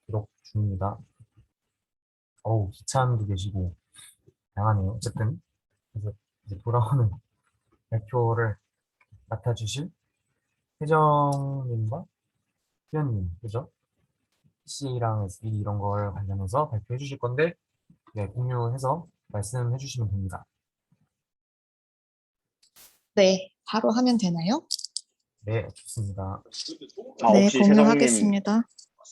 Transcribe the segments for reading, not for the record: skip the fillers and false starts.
기록 중입니다. 어우, 기찬도 계시고, 다양하네요. 어쨌든, 그래서 이제 돌아오는 발표를 맡아주실 혜정님과 희연님, 그죠? C랑 SD 이런 걸 관련해서 발표해 주실 건데, 네, 공유해서 말씀해 주시면 됩니다. 네, 바로 하면 되나요? 네, 좋습니다. 네, 혹시 세정님 공유하겠습니다.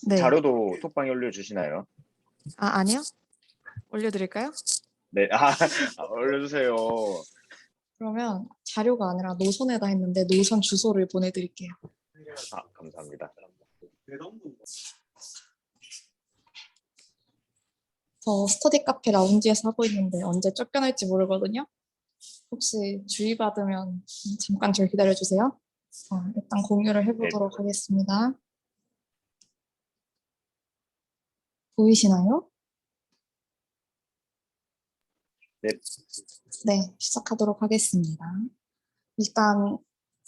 네. 자료도 톡방에 올려주시나요? 아니요? 올려드릴까요? 네, 올려주세요. 그러면 자료가 아니라 노선에다 했는데 노선 주소를 보내드릴게요. 감사합니다. 저 스터디 카페 라운지에서 하고 있는데 언제 쫓겨날지 모르거든요. 혹시 주의받으면 잠깐 좀 기다려주세요. 자, 일단 공유를 해보도록 하겠습니다. 보이시나요? 네. 네, 시작하도록 하겠습니다. 일단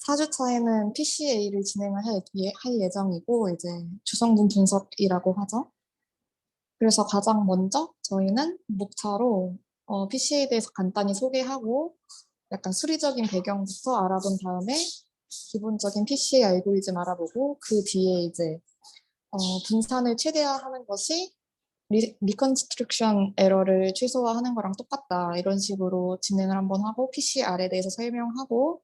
4주차에는 PCA를 진행을 할 예정이고 이제 주성분 분석이라고 하죠. 그래서 가장 먼저 저희는 목차로 PCA에 대해서 간단히 소개하고 약간 수리적인 배경부터 알아본 다음에 기본적인 PCA 알고리즘 알아보고 그 뒤에 이제 분산을 최대화하는 것이 리컨스트럭션 에러를 최소화하는 거랑 똑같다. 이런 식으로 진행을 한번 하고 PCR에 대해서 설명하고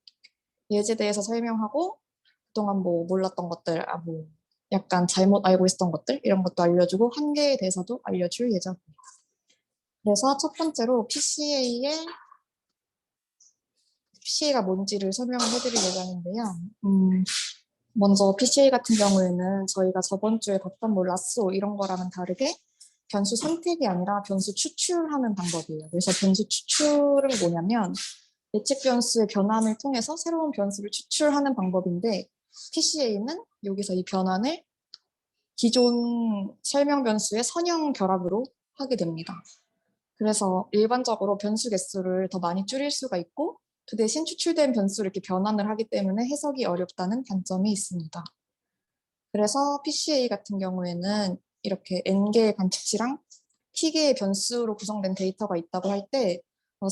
예제에 대해서 설명하고 그동안 뭐 몰랐던 것들, 뭐 약간 잘못 알고 있었던 것들 이런 것도 알려주고 한계에 대해서도 알려줄 예정입니다. 그래서 첫 번째로 PCA가 뭔지를 설명을 해드릴 예정인데요. 먼저 PCA 같은 경우에는 저희가 저번 주에 봤던 뭐 라쏘 이런 거랑은 다르게 변수 선택이 아니라 변수 추출하는 방법이에요. 그래서 변수 추출은 뭐냐면 예측 변수의 변환을 통해서 새로운 변수를 추출하는 방법인데 PCA는 여기서 이 변환을 기존 설명 변수의 선형 결합으로 하게 됩니다. 그래서 일반적으로 변수 개수를 더 많이 줄일 수가 있고 그 대신 추출된 변수를 이렇게 변환을 하기 때문에 해석이 어렵다는 단점이 있습니다. 그래서 PCA 같은 경우에는 이렇게 N개의 관측치랑 T개의 변수로 구성된 데이터가 있다고 할 때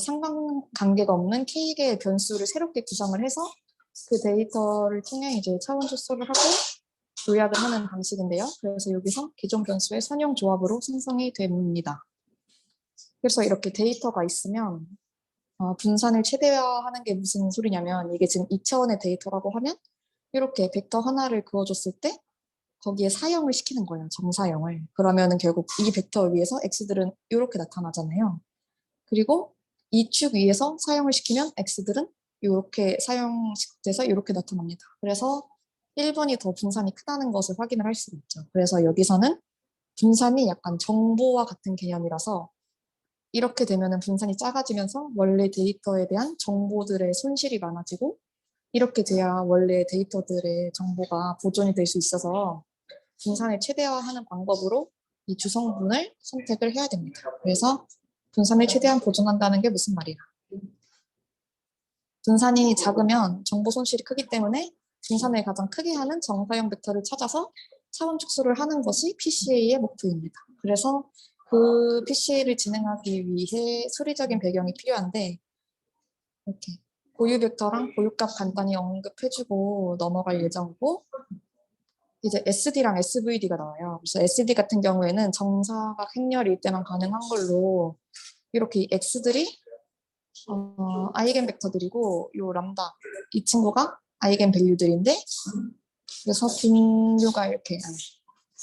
상관관계가 없는 K개의 변수를 새롭게 구성을 해서 그 데이터를 통해 이제 차원 추출을 하고 요약을 하는 방식인데요. 그래서 여기서 기존 변수의 선형 조합으로 생성이 됩니다. 그래서 이렇게 데이터가 있으면 분산을 최대화하는 게 무슨 소리냐면 이게 지금 2차원의 데이터라고 하면 이렇게 벡터 하나를 그어줬을 때 거기에 사형을 시키는 거예요. 정사형을. 그러면은 결국 이 벡터 위에서 x들은 이렇게 나타나잖아요. 그리고 이 축 위에서 사형을 시키면 x들은 이렇게 사형돼서 이렇게 나타납니다. 그래서 1번이 더 분산이 크다는 것을 확인을 할 수가 있죠. 그래서 여기서는 분산이 약간 정보와 같은 개념이라서 이렇게 되면 분산이 작아지면서 원래 데이터에 대한 정보들의 손실이 많아지고 이렇게 돼야 원래 데이터들의 정보가 보존이 될 수 있어서 분산을 최대화하는 방법으로 이 주성분을 선택을 해야 됩니다. 그래서 분산을 최대한 보존한다는 게 무슨 말이야? 분산이 작으면 정보 손실이 크기 때문에 분산을 가장 크게 하는 정사형 벡터를 찾아서 차원 축소를 하는 것이 PCA의 목표입니다. 그래서 그 PCA를 진행하기 위해 수리적인 배경이 필요한데 이렇게 고유 벡터랑 고유값 간단히 언급해주고 넘어갈 예정이고 이제 SD랑 SVD가 나와요. 그래서 SD 같은 경우에는 정사각 행렬일 때만 가능한 걸로 이렇게 X들이 아이겐 벡터들이고 요 람다 이 친구가 아이겐 밸류들인데 그래서 분류가 이렇게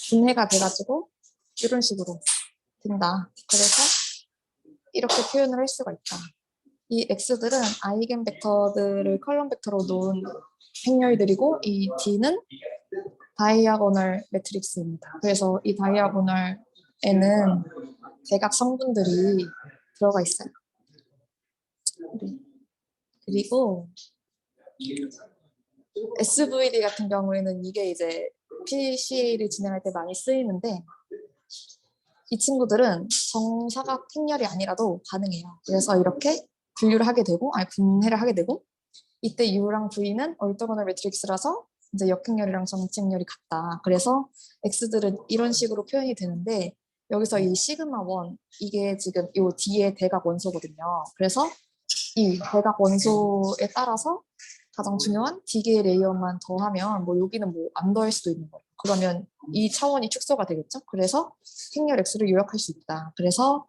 분해가 돼가지고 이런 식으로 된다. 그래서 이렇게 표현을 할 수가 있다. 이 X들은 아이겐 벡터들을 컬럼 벡터로 놓은 행렬들이고 이 D는 다이아고널 매트릭스입니다. 그래서 이 다이아고널에는 대각 성분들이 들어가 있어요. 그리고 SVD 같은 경우에는 이게 이제 PCA를 진행할 때 많이 쓰이는데 이 친구들은 정사각 행렬이 아니라도 가능해요. 그래서 이렇게 분류를 하게 되고, 분해를 하게 되고 이때 U랑 V는 얼토고널 매트릭스라서 이제 역행렬이랑 정직렬이 같다. 그래서 x들은 이런 식으로 표현이 되는데 여기서 이 시그마 1 이게 지금 요 뒤에 대각 원소거든요. 그래서 이 대각 원소에 따라서 가장 중요한 D개의 레이어만 더하면 뭐 여기는 뭐 안 더할 수도 있는 거예요. 그러면 이 차원이 축소가 되겠죠. 그래서 행렬 x를 요약할 수 있다. 그래서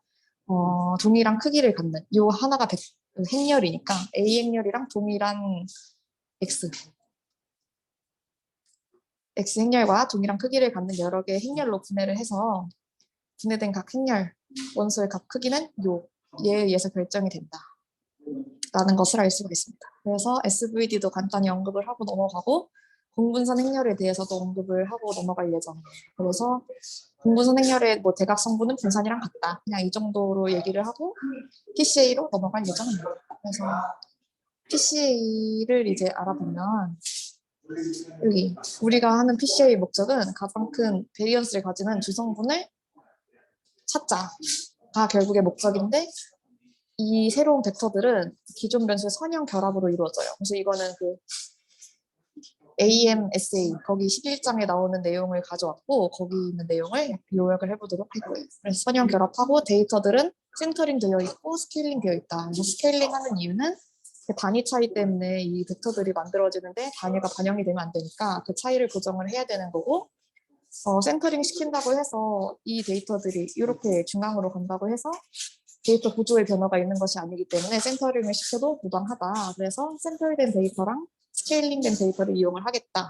동일한 크기를 갖는 요 하나가 행렬이니까 A 행렬이랑 동일한 x x 행렬과 동일한 크기를 갖는 여러 개의 행렬로 분해를 해서 분해된 각 행렬 원소의 각 크기는 얘에 의해서 결정이 된다. 라는 것을 알 수가 있습니다. 그래서 SVD도 간단히 언급을 하고 넘어가고 공분선 행렬에 대해서도 언급을 하고 넘어갈 예정이에요. 그래서 공분선 행렬의 뭐 대각 성분은 분산이랑 같다. 그냥 이 정도로 얘기를 하고 PCA로 넘어갈 예정입니다. 그래서 PCA를 이제 알아보면 여기 우리가 하는 PCA 목적은 가장 큰 베리언스를 가지는 주성분을 찾자가 결국의 목적인데 이 새로운 벡터들은 기존 변수의 선형 결합으로 이루어져요. 그래서 이거는 그 AMSA 거기 11장에 나오는 내용을 가져왔고 거기 있는 내용을 요약을 해보도록 할 거예요. 그래서 선형 결합하고 데이터들은 센터링 되어 있고 스케일링 되어 있다. 그래서 스케일링 하는 이유는 그 단위 차이 때문에 이 벡터들이 만들어지는데 단위가 반영이 되면 안 되니까 그 차이를 고정을 해야 되는 거고 센터링 시킨다고 해서 이 데이터들이 이렇게 중앙으로 간다고 해서 데이터 구조의 변화가 있는 것이 아니기 때문에 센터링을 시켜도 무방하다. 그래서 센터링된 데이터랑 스케일링된 데이터를 이용을 하겠다.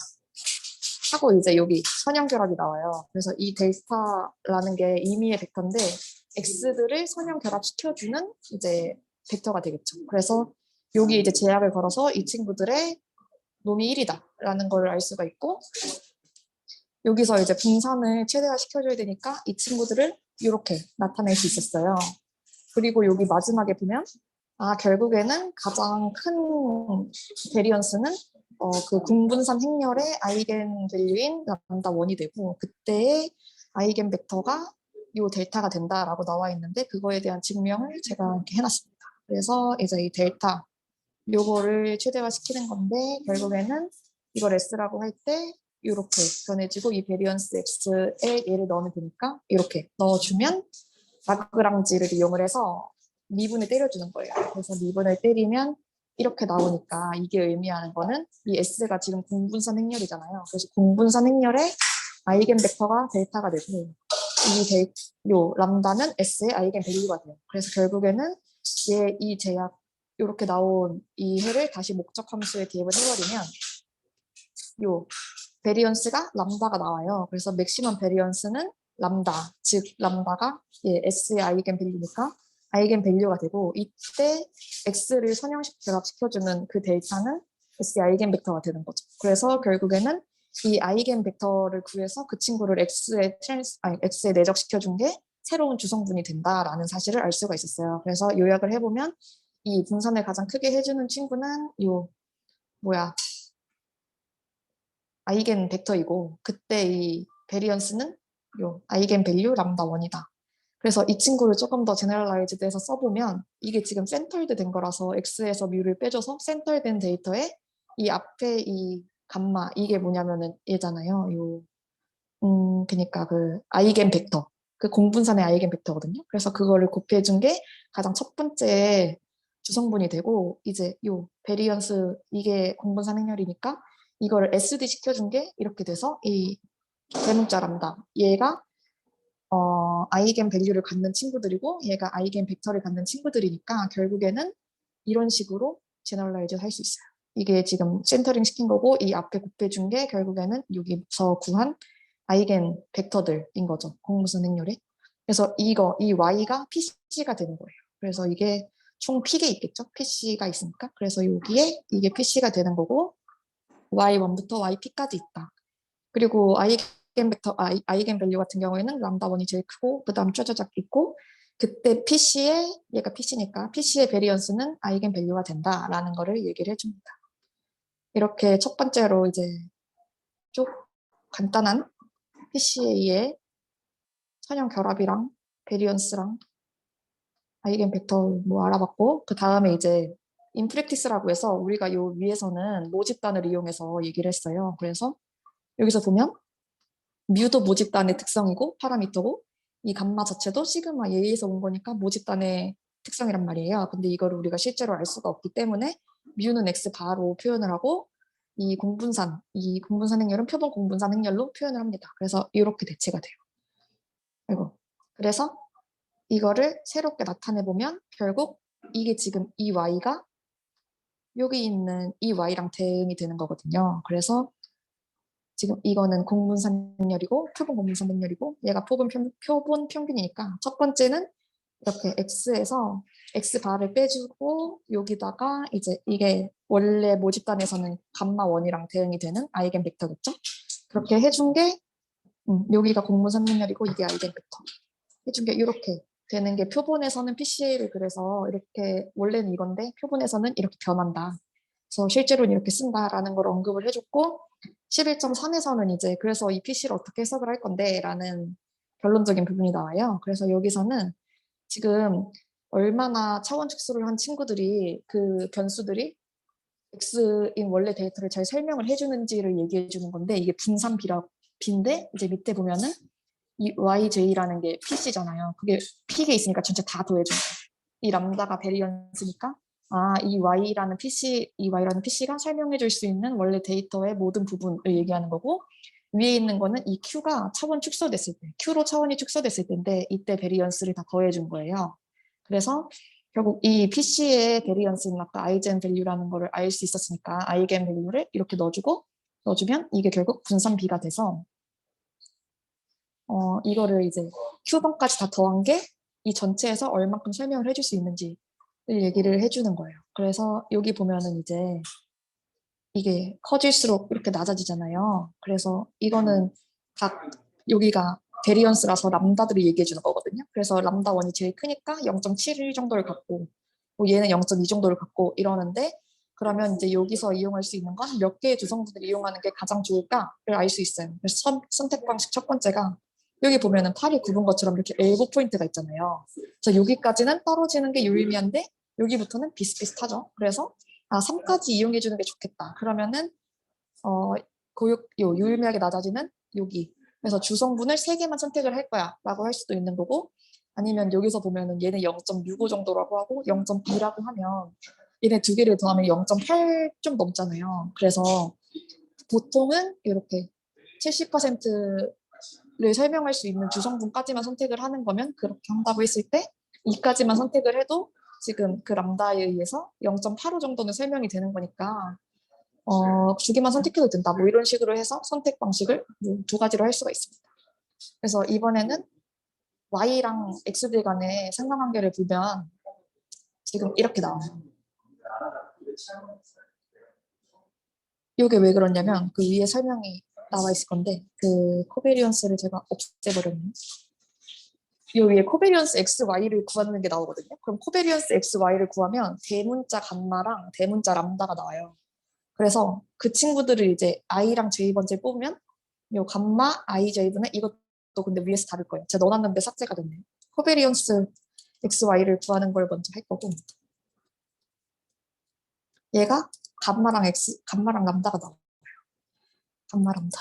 하고 이제 여기 선형 결합이 나와요. 그래서 이 데이터라는 게 임의의 벡터인데 x들을 선형 결합시켜주는 이제 벡터가 되겠죠. 그래서 여기 이제 제약을 걸어서 이 친구들의 놈이 1이다라는 걸 알 수가 있고 여기서 이제 분산을 최대화 시켜줘야 되니까 이 친구들을 이렇게 나타낼 수 있었어요. 그리고 여기 마지막에 보면 결국에는 가장 큰 베리언스는 그 공분산 행렬의 아이겐 밸류인 람다 1이 되고 그때의 아이겐 벡터가 요 델타가 된다라고 나와 있는데 그거에 대한 증명을 제가 이렇게 해놨습니다. 그래서 이제 이 델타 요거를 최대화시키는 건데 결국에는 이걸 S라고 할 때 이렇게 변해지고 이 베리언스 X에 얘를 넣으면 되니까 이렇게 넣어주면 라그랑지를 이용을 해서 미분을 때려주는 거예요. 그래서 미분을 때리면 이렇게 나오니까 이게 의미하는 거는 이 S가 지금 공분산 행렬이잖아요. 그래서 공분산 행렬의 아이겐 벡터가 델타가 되고 요 람다는 S의 아이겐 밸류가 돼요. 그래서 결국에는 이 제약 이렇게 나온 이 해를 다시 목적 함수에 대입을 해버리면 요 베리언스가 람다가 나와요. 그래서 맥시멈 베리언스는 람다, 즉 람다가 S의 아이겐 밸류니까 아이겐 밸류가 되고 이때 X를 선형식 결합시켜주는 그 델타는 S의 아이겐 벡터가 되는 거죠. 그래서 결국에는 이 아이겐 벡터를 구해서 그 친구를 X에 내적시켜준 게 새로운 주성분이 된다라는 사실을 알 수가 있었어요. 그래서 요약을 해보면 이 분산을 가장 크게 해주는 친구는 아이겐 벡터이고 그때 이 베리언스는 아이겐 밸류 람다 1이다. 그래서 이 친구를 조금 더 제너럴라이즈드해서 써보면 이게 지금 센터드 된 거라서 X에서 뮤를 빼줘서 센터된 데이터에 이 앞에 이 감마 이게 뭐냐면은 얘잖아요. 그러니까 그 아이겐 벡터 그 공분산의 아이겐 벡터거든요. 그래서 그거를 곱해준 게 가장 첫 번째 주성분이 되고 이제 베리언스 이게 공분산 행렬이니까 이거를 SD 시켜준 게 이렇게 돼서 이 대문자 람다 얘가 아이겐 밸류를 갖는 친구들이고 얘가 아이겐 벡터를 갖는 친구들이니까 결국에는 이런 식으로 제너럴라이즈 할 수 있어요. 이게 지금 센터링 시킨 거고 이 앞에 곱해준 게 결국에는 여기서 구한 아이겐 벡터들인 거죠. 공무선 행렬이. 그래서 이 y가 PC가 되는 거예요. 그래서 이게 총 P개 있겠죠? PC가 있으니까. 그래서 여기에 이게 PC가 되는 거고 y1부터 yp까지 있다. 그리고 아이겐 밸류 같은 경우에는 람다 1이 제일 크고 그 다음 쩌쩌작 있고 그때 얘가 PC니까 PC의 베리언스는 아이겐 밸류가 된다라는 거를 얘기를 해줍니다. 이렇게 첫 번째로 이제 쭉 간단한 PCA의 선형 결합이랑 베리언스랑 아이겐 벡터 뭐 알아봤고 그 다음에 이제 인프랙티스라고 해서 우리가 요 위에서는 모집단을 이용해서 얘기를 했어요. 그래서 여기서 보면 뮤도 모집단의 특성이고 파라미터고 이 감마 자체도 시그마 예에서 온 거니까 모집단의 특성이란 말이에요. 근데 이거를 우리가 실제로 알 수가 없기 때문에 뮤는 x 바로 표현을 하고 이 공분산 행렬은 표본 공분산 행렬로 표현을 합니다. 그래서 이렇게 대체가 돼요. 아이고. 그래서 이거를 새롭게 나타내 보면 결국 이게 지금 이 y가 여기 있는 이 y랑 대응이 되는 거거든요. 그래서 지금 이거는 공분산 행렬이고 표본 공분산 행렬이고 얘가 표본 평균이니까 첫 번째는 이렇게 x에서 x 바를 빼주고 여기다가 이제 이게 원래 모집단에서는 감마 원이랑 대응이 되는 아이겐 벡터겠죠? 그렇게 해준 게 여기가 공분산 행렬이고 이게 아이겐 벡터 해준 게 이렇게 되는 게 표본에서는 PCA를 그래서 이렇게 원래는 이건데 표본에서는 이렇게 변한다. 그래서 실제로는 이렇게 쓴다라는 걸 언급을 해줬고 11.3에서는 이제 그래서 이 PC를 어떻게 해석을 할 건데 라는 결론적인 부분이 나와요. 그래서 여기서는 지금 얼마나 차원 축소를 한 친구들이 그 변수들이 X인 원래 데이터를 잘 설명을 해주는지를 얘기해 주는 건데 이게 분산 B인데 이제 밑에 보면은 이 YJ라는 게 PC잖아요. 그게 P에 있으니까 전체 다 더해줘요. 이 람다가 베리언스니까 이 Y라는 PC가 설명해 줄 수 있는 원래 데이터의 모든 부분을 얘기하는 거고 위에 있는 거는 이 Q가 차원 축소됐을 때, Q로 차원이 축소됐을 때인데 이때 베리언스를 다 더해준 거예요. 그래서 결국 이 PC의 베리언스는 아까 아이젠 밸류라는 거를 알 수 있었으니까 아이겐 밸류를 이렇게 넣어주면 이게 결국 분산 B가 돼서 이거를 이제 Q번까지 다 더한 게 이 전체에서 얼만큼 설명을 해줄 수 있는지를 얘기를 해주는 거예요. 그래서 여기 보면은 이제 이게 커질수록 이렇게 낮아지잖아요. 그래서 이거는 각 여기가 베리언스라서 람다들을 얘기해 주는 거거든요. 그래서 람다 1이 제일 크니까 0.71 정도를 갖고 뭐 얘는 0.2 정도를 갖고 이러는데 그러면 이제 여기서 이용할 수 있는 건 몇 개의 두성분을 이용하는 게 가장 좋을까를 알 수 있어요. 그래서 선택 방식 첫 번째가 여기 보면은 8이 9분 것처럼 이렇게 엘보 포인트가 있잖아요. 그래서 여기까지는 떨어지는 게 유의미한데 여기부터는 비슷비슷하죠. 그래서 3까지 이용해 주는 게 좋겠다. 그러면은 유의미하게 낮아지는 여기. 그래서 주성분을 3개만 선택을 할 거야 라고 할 수도 있는 거고 아니면 여기서 보면은 얘는 0.65 정도라고 하고 0.2라고 하면 얘네 두 개를 더하면 0.8 좀 넘잖아요. 그래서 보통은 이렇게 70%를 설명할 수 있는 주성분까지만 선택을 하는 거면 그렇게 한다고 했을 때 2까지만 선택을 해도 지금 그 람다에 의해서 0.85 정도는 설명이 되는 거니까 두 개만 선택해도 된다. 뭐 이런 식으로 해서 선택 방식을 두 가지로 할 수가 있습니다. 그래서 이번에는 Y랑 X들 간의 상관관계를 보면 지금 이렇게 나와요. 이게 왜 그러냐면 그 위에 설명이 나와 있을 건데 그 코베리언스를 제가 없애버렸네요. 이 위에 코베리언스 XY를 구하는 게 나오거든요. 그럼 코베리언스 XY를 구하면 대문자 감마랑 대문자 람다가 나와요. 그래서 그 친구들을 이제 I랑 J 번째 뽑으면 요 감마 IJ분의 이것도 근데 위에서 다를 거예요. 제가 넣어놨는데 삭제가 됐네요. 코베리언스 XY를 구하는 걸 먼저 할 거고 얘가 감마랑 람다가 나와요. 감마 람다.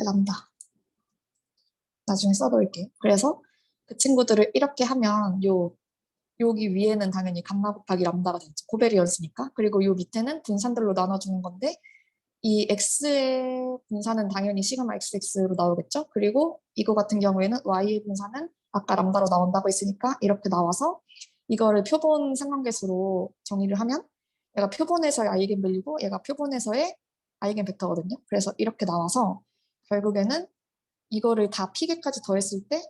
람다. 나중에 써놓을게요. 그래서 그 친구들을 이렇게 하면 여기 위에는 당연히 감마 곱하기 람다가 되죠. 코베리언스니까. 그리고 요 밑에는 분산들로 나눠주는 건데 이 X의 분산은 당연히 시그마 XX로 나오겠죠. 그리고 이거 같은 경우에는 Y의 분산은 아까 람다로 나온다고 했으니까 이렇게 나와서 이거를 표본 상관계수로 정의를 하면 얘가 표본에서의 아이겐 밸류고 얘가 표본에서의 아이겐 벡터거든요. 그래서 이렇게 나와서 결국에는 이거를 다 P개까지 더했을 때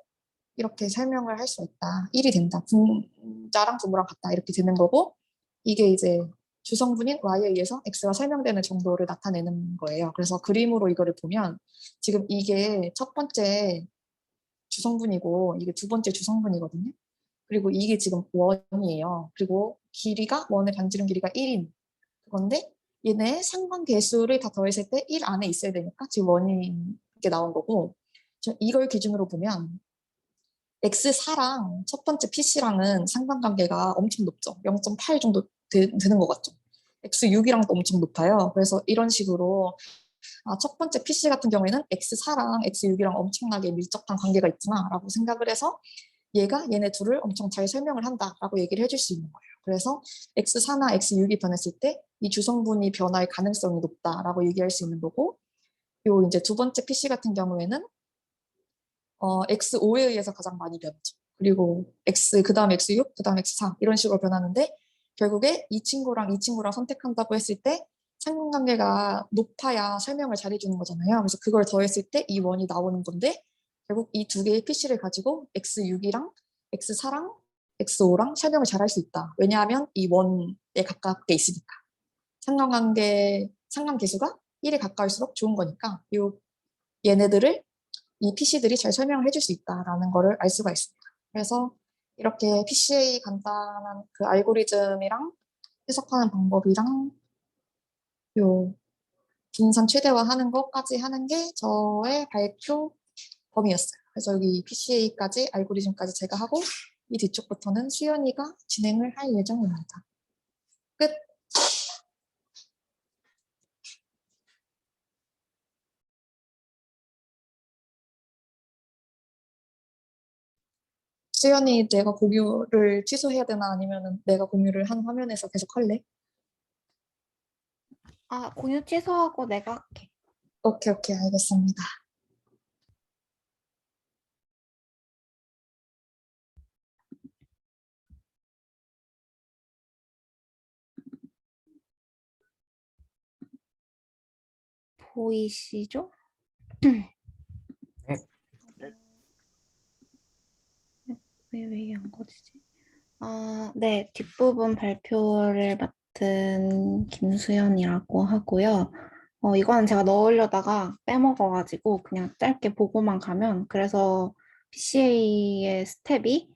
이렇게 설명을 할 수 있다. 1이 된다. 분자랑 분모랑 같다. 이렇게 되는 거고 이게 이제 주성분인 Y에 의해서 X가 설명되는 정도를 나타내는 거예요. 그래서 그림으로 이거를 보면 지금 이게 첫 번째 주성분이고 이게 두 번째 주성분이거든요. 그리고 이게 지금 원이에요. 그리고 길이가 원의 반지름 길이가 1인 그건데 얘네 상관계수를 다 더했을 때 1 안에 있어야 되니까 지금 원이 이렇게 나온 거고 이걸 기준으로 보면 X4랑 첫 번째 PC랑은 상관관계가 엄청 높죠. 0.8 정도 되는 것 같죠. X6이랑도 엄청 높아요. 그래서 이런 식으로 첫 번째 PC 같은 경우에는 X4랑 X6이랑 엄청나게 밀접한 관계가 있구나 라고 생각을 해서 얘가 얘네 둘을 엄청 잘 설명을 한다라고 얘기를 해줄 수 있는 거예요. 그래서 X4나 X6이 변했을 때 이 주성분이 변할 가능성이 높다라고 얘기할 수 있는 거고, 요 이제 두 번째 PC 같은 경우에는 X5에 의해서 가장 많이 변하죠. 그리고 X 그다음 X6, 그다음 X4 이런 식으로 변하는데 결국에 이 친구랑 이 친구랑 선택한다고 했을 때 상관관계가 높아야 설명을 잘해주는 거잖아요. 그래서 그걸 더했을 때 이 원이 나오는 건데 결국 이 두 개의 PC를 가지고 X6이랑 X4랑 X5랑 설명을 잘할 수 있다. 왜냐하면 이 원에 가깝게 있으니까. 상관계수가 1에 가까울수록 좋은 거니까 얘네들을 이 PC들이 잘 설명을 해줄 수 있다라는 거를 알 수가 있습니다. 그래서 이렇게 PCA 간단한 그 알고리즘이랑 해석하는 방법이랑 요 분산 최대화하는 것까지 하는 게 저의 발표 범위였어요. 그래서 여기 PCA까지 알고리즘까지 제가 하고 이 뒤쪽부터는 수연이가 진행을 할 예정입니다. 끝. 수연이 내가 공유를 취소해야 되나 아니면 내가 공유를 한 화면에서 계속 할래? 공유 취소하고 내가 할게. 오케이, 오케이, 알겠습니다. 보이시죠? 네. 왜 안 꺼지지? 네, 뒷부분 발표를 맡은 김수연이라고 하고요. 이거는 제가 넣으려다가 빼먹어가지고 그냥 짧게 보고만 가면, 그래서 PCA의 스텝이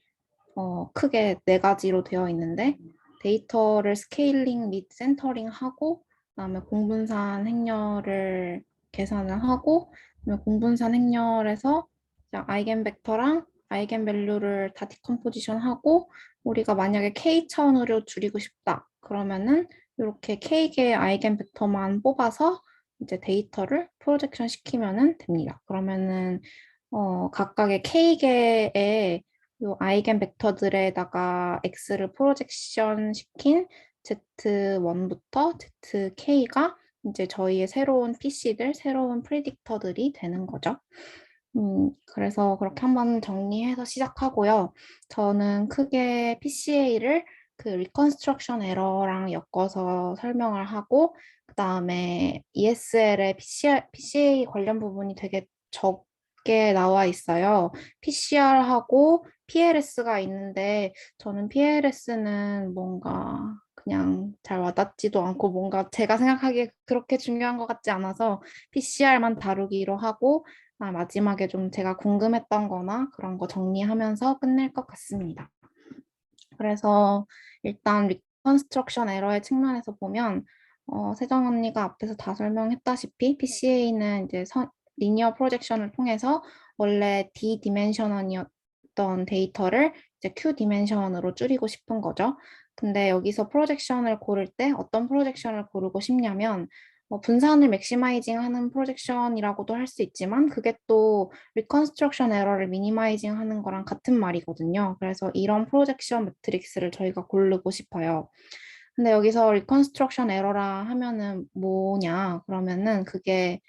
크게 네 가지로 되어 있는데, 데이터를 스케일링 및 센터링하고, 그다음에 공분산 행렬을 계산을 하고, 그다음에 공분산 행렬에서 아이겐 벡터랑 아이겐 밸류를 다 디컴포지션하고, 우리가 만약에 k 차원으로 줄이고 싶다 그러면은 이렇게 k개의 아이겐 벡터만 뽑아서 이제 데이터를 프로젝션 시키면은 됩니다. 그러면은 각각의 k개의 요 아이겐 벡터들에다가 x를 프로젝션 시킨 z1부터 zk가 이제 저희의 새로운 PC들, 새로운 프리딕터들이 되는 거죠. 그래서 그렇게 한번 정리해서 시작하고요. 저는 크게 PCA를 그 리컨스트럭션 에러랑 엮어서 설명을 하고, 그 다음에 ESL의 PCA 관련 부분이 되게 적게 나와 있어요. PCR하고 PLS가 있는데, 저는 PLS는 뭔가 그냥 잘 와닿지도 않고 뭔가 제가 생각하기에 그렇게 중요한 것 같지 않아서 PCR만 다루기로 하고, 마지막에 좀 제가 궁금했던 거나 그런 거 정리하면서 끝낼 것 같습니다. 그래서 일단 리컨스트럭션 에러의 측면에서 보면 세정 언니가 앞에서 다 설명했다시피 PCA는 이제 리니어 프로젝션을 통해서 원래 D 디멘션이었던 데이터를 이제 Q 디멘션으로 줄이고 싶은 거죠. 근데 여기서 프로젝션을 고를 때 어떤 프로젝션을 고르고 싶냐면 분산을 맥시마이징 하는 프로젝션이라고도 할 수 있지만 그게 또 리컨스트럭션 에러를 미니마이징 하는 거랑 같은 말이거든요. 그래서 이런 프로젝션 매트릭스를 저희가 고르고 싶어요. 근데 여기서 리컨스트럭션 에러라 하면은 뭐냐? 그러면은 그게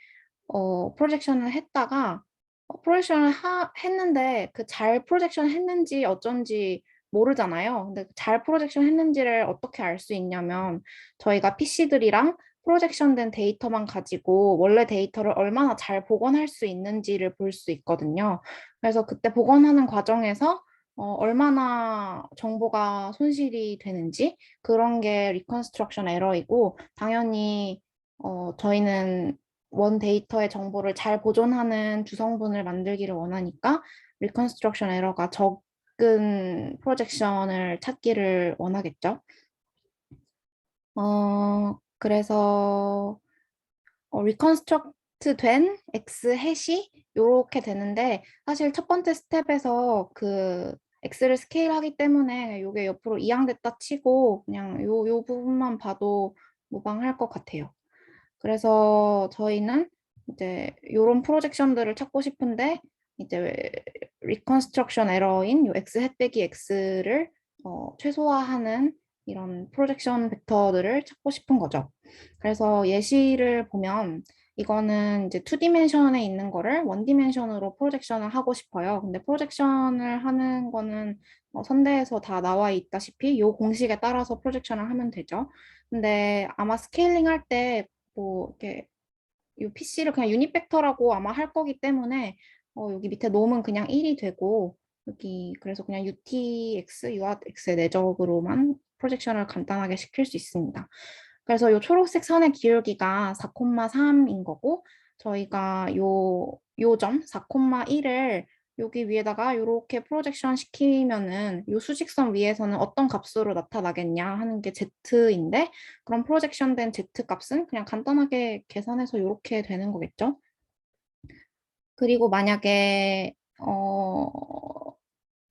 프로젝션을 했다가 프로젝션을 했는데 그 잘 프로젝션 했는지 어쩐지 모르잖아요. 근데 잘 프로젝션 했는지를 어떻게 알 수 있냐면 저희가 PC들이랑 프로젝션된 데이터만 가지고 원래 데이터를 얼마나 잘 복원할 수 있는지를 볼 수 있거든요. 그래서 그때 복원하는 과정에서 얼마나 정보가 손실이 되는지 그런 게 리컨스트럭션 에러이고, 당연히 저희는 원 데이터의 정보를 잘 보존하는 주성분을 만들기를 원하니까 리컨스트럭션 에러가 적은 프로젝션을 찾기를 원하겠죠. 그래서 리컨스트럭션 된 X 햇이 이렇게 되는데 사실 첫 번째 스텝에서 그 X를 스케일하기 때문에 이게 옆으로 이항됐다 치고 그냥 요 부분만 봐도 무방할 것 같아요. 그래서 저희는 이제 이런 프로젝션들을 찾고 싶은데 이제 리컨스트럭션 에러인 요 X 햇 빼기 X를 최소화하는 이런 프로젝션 벡터들을 찾고 싶은 거죠. 그래서 예시를 보면 이거는 이제 2디멘션에 있는 거를 1디멘션으로 프로젝션을 하고 싶어요. 근데 프로젝션을 하는 거는 선대에서 다 나와 있다시피 이 공식에 따라서 프로젝션을 하면 되죠. 근데 아마 스케일링 할 때 뭐 이렇게 이 PC를 그냥 유닛 벡터라고 아마 할 거기 때문에 여기 밑에 놈은 그냥 1이 되고 여기 그래서 그냥 UTX, URX의 내적으로만 프로젝션을 간단하게 시킬 수 있습니다. 그래서 이 초록색 선의 기울기가 4,3인 거고 저희가 요 점 4,1을 여기 위에다가 이렇게 프로젝션 시키면은 이 수직선 위에서는 어떤 값으로 나타나겠냐 하는 게 Z인데 그럼 프로젝션 된 Z 값은 그냥 간단하게 계산해서 이렇게 되는 거겠죠. 그리고 만약에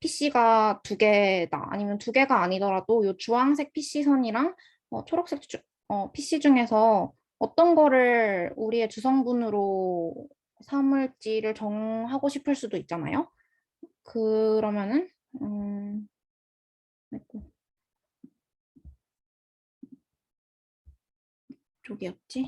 PC가 두 개다 아니면 두 개가 아니더라도 이 주황색 PC선이랑 초록색 PC 중에서 어떤 거를 우리의 주성분으로 삼을지를 정하고 싶을 수도 있잖아요. 그러면은 아이고, 쪽이었지?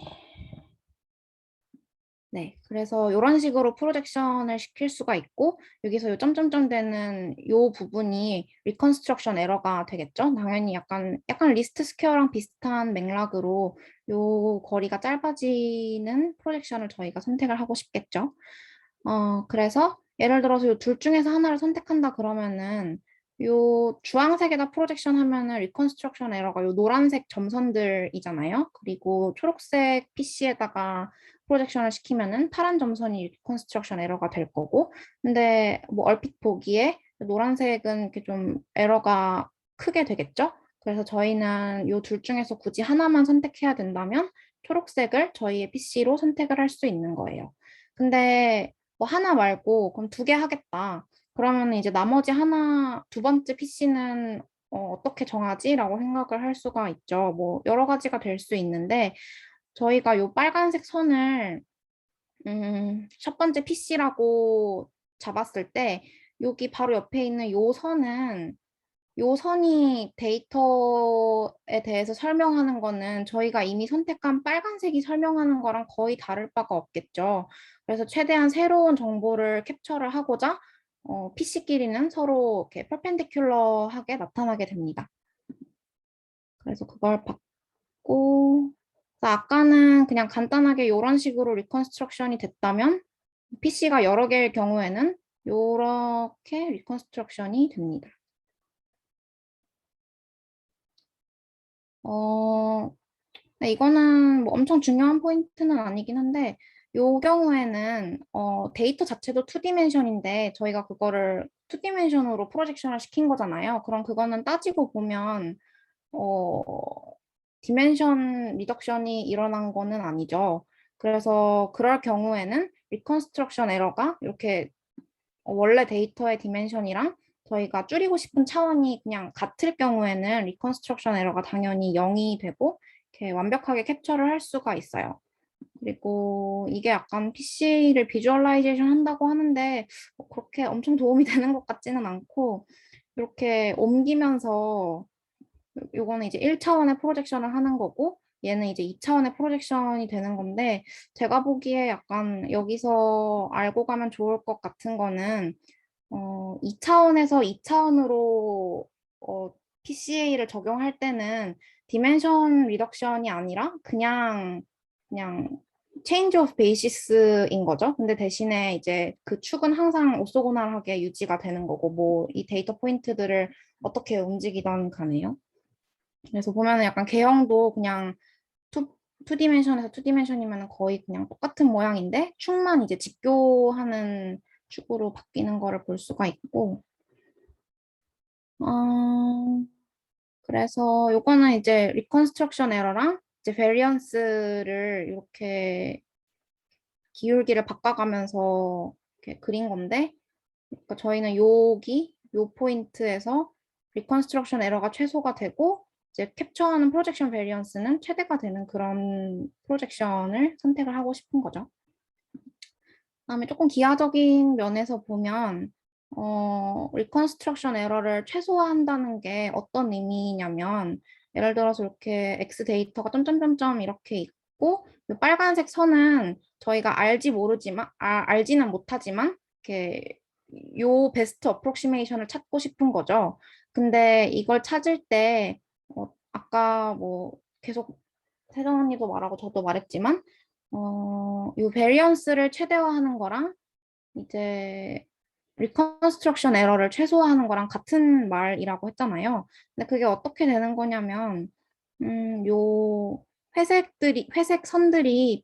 네, 그래서 이런 식으로 프로젝션을 시킬 수가 있고 여기서 요 점점점 되는 요 부분이 리컨스트럭션 에러가 되겠죠? 당연히 약간 리스트 스퀘어랑 비슷한 맥락으로 요 거리가 짧아지는 프로젝션을 저희가 선택을 하고 싶겠죠. 그래서 예를 들어서 요 둘 중에서 하나를 선택한다 그러면은 요 주황색에다 프로젝션 하면은 리컨스트럭션 에러가 요 노란색 점선들이잖아요. 그리고 초록색 PC에다가 프로젝션을 시키면은 파란 점선이 리컨스트럭션 에러가 될 거고 근데 뭐 얼핏 보기에 노란색은 이렇게 좀 에러가 크게 되겠죠? 그래서 저희는 요 둘 중에서 굳이 하나만 선택해야 된다면 초록색을 저희의 PC로 선택을 할 수 있는 거예요. 근데 뭐 하나 말고 그럼 두 개 하겠다. 그러면 이제 나머지 하나 두 번째 PC는 어떻게 정하지? 라고 생각을 할 수가 있죠. 뭐 여러 가지가 될 수 있는데 저희가 요 빨간색 선을 첫 번째 PC라고 잡았을 때 여기 바로 옆에 있는 요 선이 데이터에 대해서 설명하는 거는 저희가 이미 선택한 빨간색이 설명하는 거랑 거의 다를 바가 없겠죠. 그래서 최대한 새로운 정보를 캡처를 하고자 PC끼리는 서로 이렇게 퍼펜디큘러하게 나타나게 됩니다. 그래서 그걸 받고 아까는 그냥 간단하게 이런 식으로 리컨스트럭션이 됐다면 PC가 여러 개일 경우에는 이렇게 리컨스트럭션이 됩니다. 네, 이거는 뭐 엄청 중요한 포인트는 아니긴 한데 이 경우에는 데이터 자체도 2디멘션인데 저희가 그거를 2디멘션으로 프로젝션을 시킨 거잖아요. 그럼 그거는 따지고 보면 어, 디멘션 리덕션이 일어난 거는 아니죠. 그래서 그럴 경우에는 리컨스트럭션 에러가 이렇게 원래 데이터의 디멘션이랑 저희가 줄이고 싶은 차원이 그냥 같을 경우에는 리컨스트럭션 에러가 당연히 0이 되고 이렇게 완벽하게 캡처를 할 수가 있어요. 그리고 이게 약간 PC를 비주얼라이제이션 한다고 하는데 그렇게 엄청 도움이 되는 것 같지는 않고 이렇게 옮기면서 요거는 이제 1차원의 프로젝션을 하는 거고 얘는 이제 2차원의 프로젝션이 되는 건데 제가 보기에 약간 여기서 알고 가면 좋을 것 같은 거는 2차원에서 2차원으로 PCA를 적용할 때는 디멘션 리덕션이 아니라 그냥 change of basis인 거죠. 근데 대신에 이제 그 축은 항상 오소고날하게 유지가 되는 거고 뭐 이 데이터 포인트들을 어떻게 움직이던 간에요. 그래서 보면은 약간 개형도 그냥 2디멘션에서 2디멘션이면 거의 그냥 똑같은 모양인데 축만 이제 직교하는 축으로 바뀌는 거를 볼 수가 있고 그래서 요거는 이제 리컨스트럭션 에러랑 이제 베리언스를 이렇게 기울기를 바꿔가면서 이렇게 그린 건데, 그러니까 저희는 요 포인트에서 리컨스트럭션 에러가 최소가 되고 이제 캡처하는 프로젝션 베리언스는 최대가 되는 그런 프로젝션을 선택을 하고 싶은 거죠. 그다음에 조금 기하적인 면에서 보면 리컨스트럭션 에러를 최소화한다는 게 어떤 의미냐면 예를 들어서 이렇게 X 데이터가 점점점점 이렇게 있고 이 빨간색 선은 저희가 알지는 못하지만 이렇게 요 베스트 어프로시메이션을 찾고 싶은 거죠. 근데 이걸 찾을 때 아까 뭐 계속 세정 언니도 말하고 저도 말했지만 이 베리언스를 최대화하는 거랑 이제 리컨스트럭션 에러를 최소화하는 거랑 같은 말이라고 했잖아요. 근데 그게 어떻게 되는 거냐면, 요 회색 선들이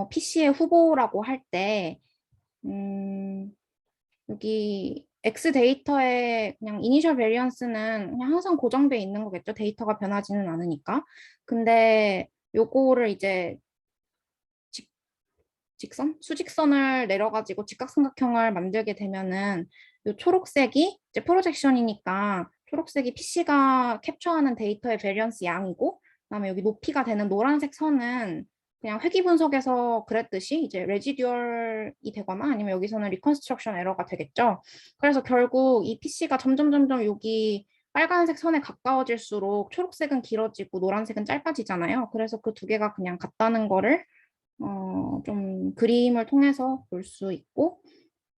PC의 후보라고 할 때, 여기 X 데이터의 그냥 이니셜 베리언스는 그냥 항상 고정돼 있는 거겠죠. 데이터가 변하지는 않으니까. 근데 요거를 이제 수직선을 내려가지고 직각삼각형을 만들게 되면은 요 초록색이 이제 프로젝션이니까 초록색이 PC가 캡처하는 데이터의 베리언스 양이고 그다음에 여기 높이가 되는 노란색 선은 그냥 회귀 분석에서 그랬듯이 이제 레지듀얼이 되거나 아니면 여기서는 리컨스트럭션 에러가 되겠죠. 그래서 결국 이 PC가 점점 여기 빨간색 선에 가까워질수록 초록색은 길어지고 노란색은 짧아지잖아요. 그래서 그 두 개가 그냥 같다는 거를 좀 그림을 통해서 볼 수 있고,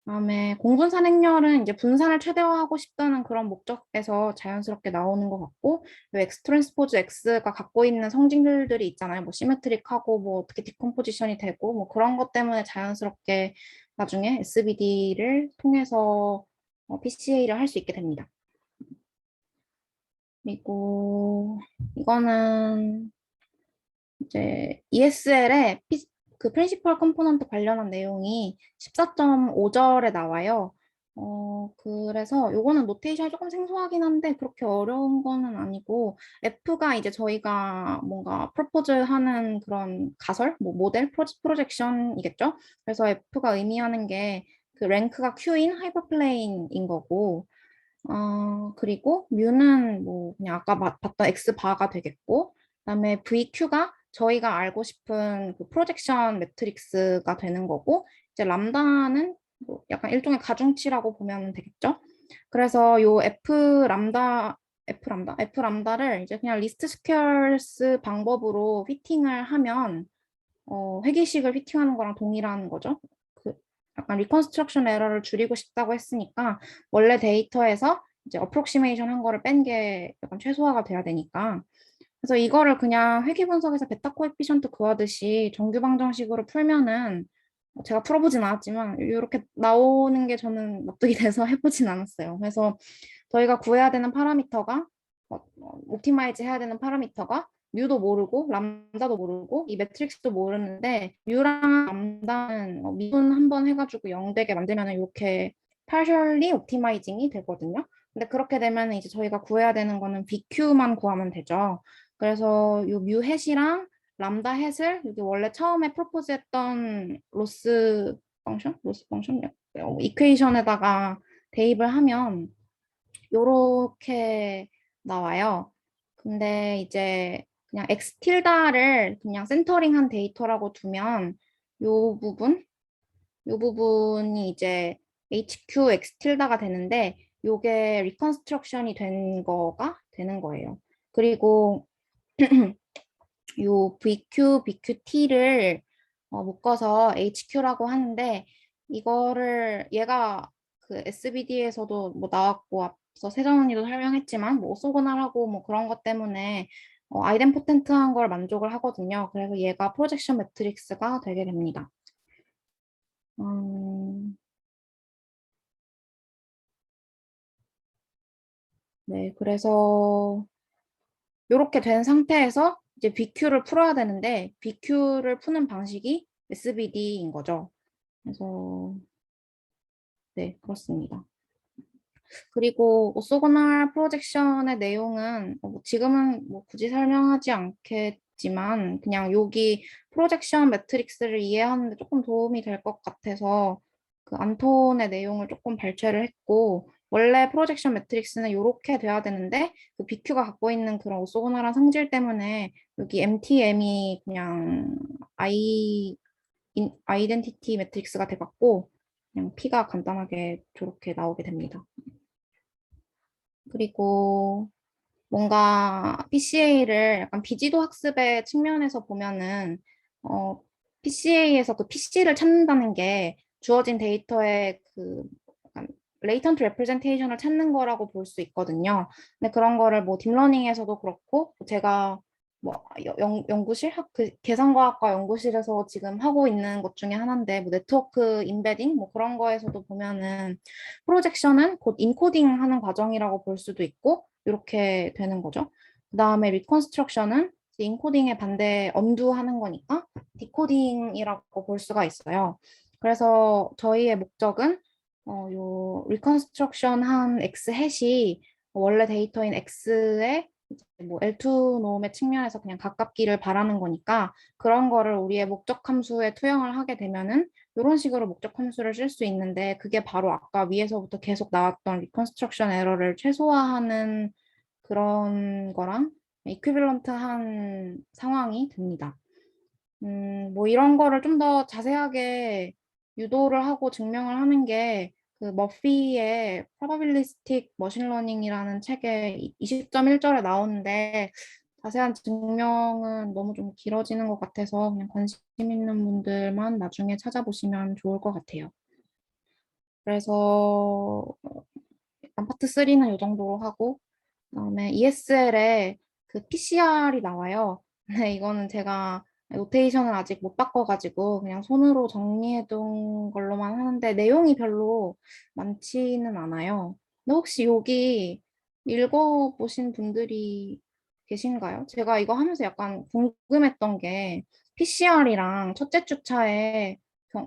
그다음에 공분산 행렬은 이제 분산을 최대화하고 싶다는 그런 목적에서 자연스럽게 나오는 것 같고, X 트랜스포즈 X가 갖고 있는 성질들이 있잖아요. 뭐 시메트릭하고 뭐 어떻게 디컴포지션이 되고 뭐 그런 것 때문에 자연스럽게 나중에 SVD를 통해서 PCA를 할 수 있게 됩니다. 그리고 이거는 이제 ESL의 그 프린시펄 컴포넌트 관련한 내용이 14.5절에 나와요. 그래서 요거는 노테이션이 조금 생소하긴 한데 그렇게 어려운 거는 아니고 F가 이제 저희가 뭔가 프로포즈 하는 그런 가설, 뭐 모델 프로젝션이겠죠. 그래서 F가 의미하는 게 그 랭크가 Q인 하이퍼플레인인 거고 그리고 뮤는 뭐 그냥 아까 봤던 X 바가 되겠고 그다음에 VQ가 저희가 알고 싶은 그 프로젝션 매트릭스가 되는 거고 이제 람다는 뭐 약간 일종의 가중치라고 보면 되겠죠. 그래서 요 F 람다를 이제 그냥 리스트 스퀘어스 방법으로 피팅을 하면 회계식을 피팅하는 거랑 동일한 거죠. 그 약간 리컨스트럭션 에러를 줄이고 싶다고 했으니까 원래 데이터에서 이제 어프록시메이션 한 거를 뺀 게 약간 최소화가 돼야 되니까 그래서 이거를 그냥 회귀 분석에서 베타 코에피션트 구하듯이 정규 방정식으로 풀면은 제가 풀어보진 않았지만 이렇게 나오는 게 저는 납득이 돼서 해보진 않았어요. 그래서 저희가 구해야 되는 파라미터가 옵티마이즈 해야 되는 파라미터가 뮤도 모르고 람다도 모르고 이 매트릭스도 모르는데 뮤랑 람다는 미분 한번 해가지고 0 되게 만들면 이렇게 partially 옵티마이징이 되거든요. 근데 그렇게 되면 이제 저희가 구해야 되는 거는 BQ만 구하면 되죠. 그래서 요 팻이랑 람다 팻을 여기 원래 처음에 프로포즈했던 로스 펑션 이퀘이션에다가 대입을 하면 요렇게 나와요. 근데 이제 그냥 X 틸다를 그냥 센터링한 데이터라고 두면 요 부분이 이제 HQ X 틸다가 되는데 요게 리컨스트럭션이 된 거가 되는 거예요. 그리고 요 VQ, BQT를 묶어서 HQ라고 하는데 이거를 얘가 그 SBD에서도 뭐 나왔고 앞서 세정 언니도 설명했지만 뭐 오소고날하고 뭐 그런 것 때문에 아이덴포텐트한 걸 만족을 하거든요. 그래서 얘가 프로젝션 매트릭스가 되게 됩니다. 네, 그래서 이렇게 된 상태에서 이제 BQ를 풀어야 되는데 BQ를 푸는 방식이 SBD인 거죠. 그래서 네, 그렇습니다. 그리고 오소고날 프로젝션의 내용은 지금은 뭐 굳이 설명하지 없지만 그냥 여기 프로젝션 매트릭스를 이해하는 데 조금 도움이 될 것 같아서 그 안톤의 내용을 조금 발췌를 했고 원래 프로젝션 매트릭스는 이렇게 돼야 되는데 그 BQ가 갖고 있는 그런 오소고널한 성질 때문에 여기 MTM이 그냥 아이덴티티 매트릭스가 돼갖고 그냥 P가 간단하게 저렇게 나오게 됩니다. 그리고 뭔가 PCA를 약간 비지도 학습의 측면에서 보면은 PCA에서 그 PC를 찾는다는 게 주어진 데이터의 그 약간 레이턴트 레프레젠테이션을 찾는 거라고 볼 수 있거든요. 근데 그런 거를 뭐 딥러닝에서도 그렇고 제가 뭐 연구실 그 계산과학과 연구실에서 지금 하고 있는 것 중에 하나인데 뭐 네트워크 인베딩 뭐 그런 거에서도 보면은 프로젝션은 곧 인코딩 하는 과정이라고 볼 수도 있고 이렇게 되는 거죠. 그 다음에 리컨스트럭션은 인코딩의 반대 언두하는 거니까 디코딩이라고 볼 수가 있어요. 그래서 저희의 목적은 요 리컨스트럭션 한 X 햇이 원래 데이터인 X의 뭐 L2 놈의 측면에서 그냥 가깝기를 바라는 거니까 그런 거를 우리의 목적 함수에 투영을 하게 되면은 이런 식으로 목적 함수를 쓸 수 있는데 그게 바로 아까 위에서부터 계속 나왔던 리컨스트럭션 에러를 최소화하는 그런 거랑 이퀴밸런트한 상황이 됩니다. 뭐 이런 거를 좀 더 자세하게 유도를 하고 증명을 하는 게 그 머피의 Probabilistic Machine Learning이라는 책에 20.1절에 나오는데 자세한 증명은 너무 좀 길어지는 것 같아서 그냥 관심 있는 분들만 나중에 찾아보시면 좋을 것 같아요. 그래서 일단 파트 3는 이 정도로 하고 그다음에 ESL에 그 PCR이 나와요. 근데 이거는 제가 노테이션을 아직 못 바꿔가지고 그냥 손으로 정리해둔 걸로만 하는데 내용이 별로 많지는 않아요. 근데 혹시 여기 읽어보신 분들이 계신가요? 제가 이거 하면서 약간 궁금했던 게 PCR이랑 첫째 주차에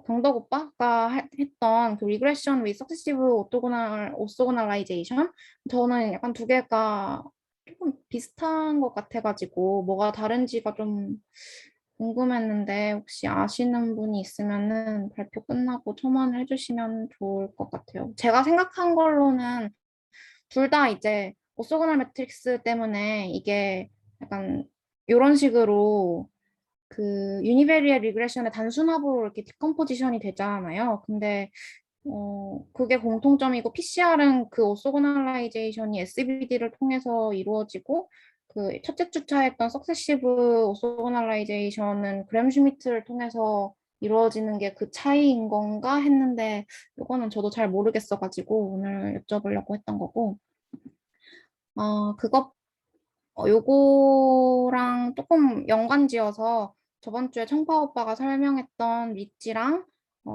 경덕 오빠가 했던 그 리그레션 with successive orthogonalization 저는 약간 두 개가 조금 비슷한 것 같아가지고 뭐가 다른지가 좀 궁금했는데 혹시 아시는 분이 있으면은 발표 끝나고 첨언을 해주시면 좋을 것 같아요. 제가 생각한 걸로는 둘 다 이제 오소고널 매트릭스 때문에 이게 약간 이런 식으로 그 유니베리얼 리그레션의 단순합으로 이렇게 디컴포지션이 되잖아요. 근데 그게 공통점이고 PCR은 그 오소고널라이제이션이 SVD를 통해서 이루어지고 그 첫째 주차했던 석세시브 오소고널라이제이션은 그램 슈미트를 통해서 이루어지는 게 그 차이인 건가 했는데 이거는 저도 잘 모르겠어가지고 오늘 여쭤보려고 했던 거고 그것 요거랑 조금 연관지어서 저번 주에 청파 오빠가 설명했던 리치랑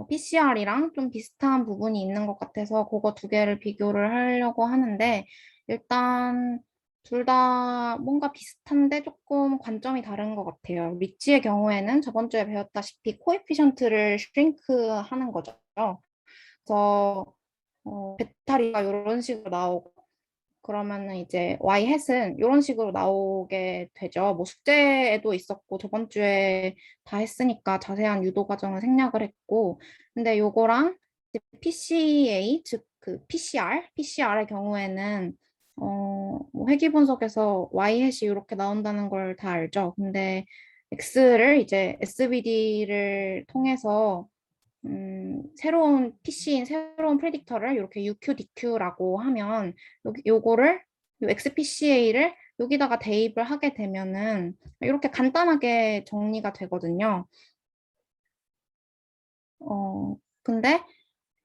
PCR이랑 좀 비슷한 부분이 있는 것 같아서 그거 두 개를 비교를 하려고 하는데 일단 둘 다 뭔가 비슷한데 조금 관점이 다른 것 같아요. 리치의 경우에는 저번 주에 배웠다시피 코에피션트를 슈링크 하는 거죠. 그래서 배타리가 이런 식으로 나오고 그러면은 이제 y 햇은 이런 식으로 나오게 되죠. 뭐 숙제에도 있었고 저번 주에 다 했으니까 자세한 유도 과정을 생략을 했고 근데 요거랑 PCA 즉 그 PCR의 경우에는 뭐 회귀 분석에서 y 햇이 이렇게 나온다는 걸 다 알죠. 근데 x를 이제 SVD를 통해서 새로운 PC인 새로운 프레딕터를 이렇게 UQ, DQ라고 하면 요거를 요 XPCA를 여기다가 대입을 하게 되면은 이렇게 간단하게 정리가 되거든요. 근데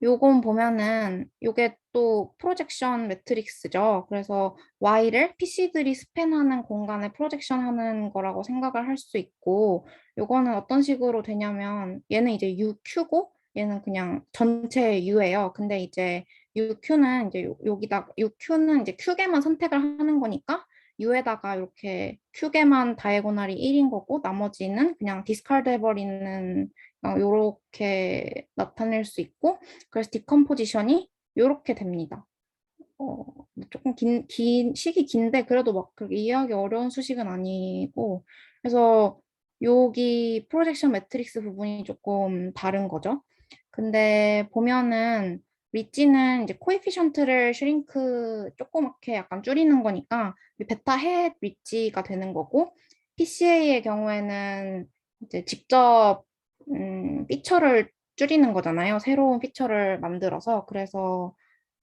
요건 보면은 요게 또 프로젝션 매트릭스죠. 그래서 Y를 PC들이 스팬하는 공간에 프로젝션 하는 거라고 생각을 할 수 있고 요거는 어떤 식으로 되냐면 얘는 이제 UQ고 얘는 그냥 전체 U예요. 근데 이제 UQ는 이제 여기다 UQ는 이제 Q개만 선택을 하는 거니까 U에다가 이렇게 Q개만 다이고널이 1인 거고 나머지는 그냥 디스카드 해버리는 요렇게 나타낼 수 있고 그래서 디컴포지션이 요렇게 됩니다. 조금 식이 긴데 그래도 막 그렇게 이해하기 어려운 수식은 아니고 그래서 여기 프로젝션 매트릭스 부분이 조금 다른 거죠. 근데 보면은 리지는 이제 코에피션트를 슈링크 조그맣게 약간 줄이는 거니까 베타 헤 리지가 되는 거고, PCA의 경우에는 이제 직접 피처를 줄이는 거잖아요. 새로운 피처를 만들어서. 그래서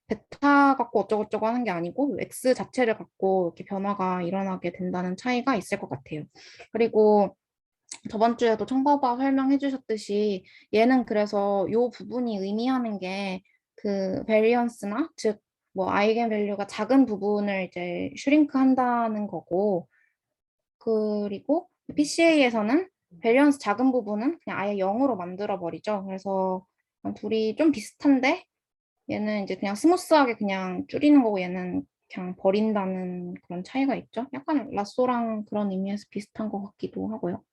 베타 갖고 어쩌고저쩌고 하는 게 아니고 X 자체를 갖고 이렇게 변화가 일어나게 된다는 차이가 있을 것 같아요. 그리고 저번 주에도 청바바 설명해 주셨듯이 얘는 그래서 요 부분이 의미하는 게 그 베리언스나 즉 뭐 아이겐 밸류가 작은 부분을 이제 슈링크 한다는 거고, 그리고 PCA에서는 베리언스 작은 부분은 그냥 아예 0으로 만들어 버리죠. 그래서 둘이 좀 비슷한데 얘는 이제 그냥 스무스하게 그냥 줄이는 거고 얘는 그냥 버린다는 그런 차이가 있죠. 약간 라쏘랑 그런 의미에서 비슷한 것 같기도 하고요.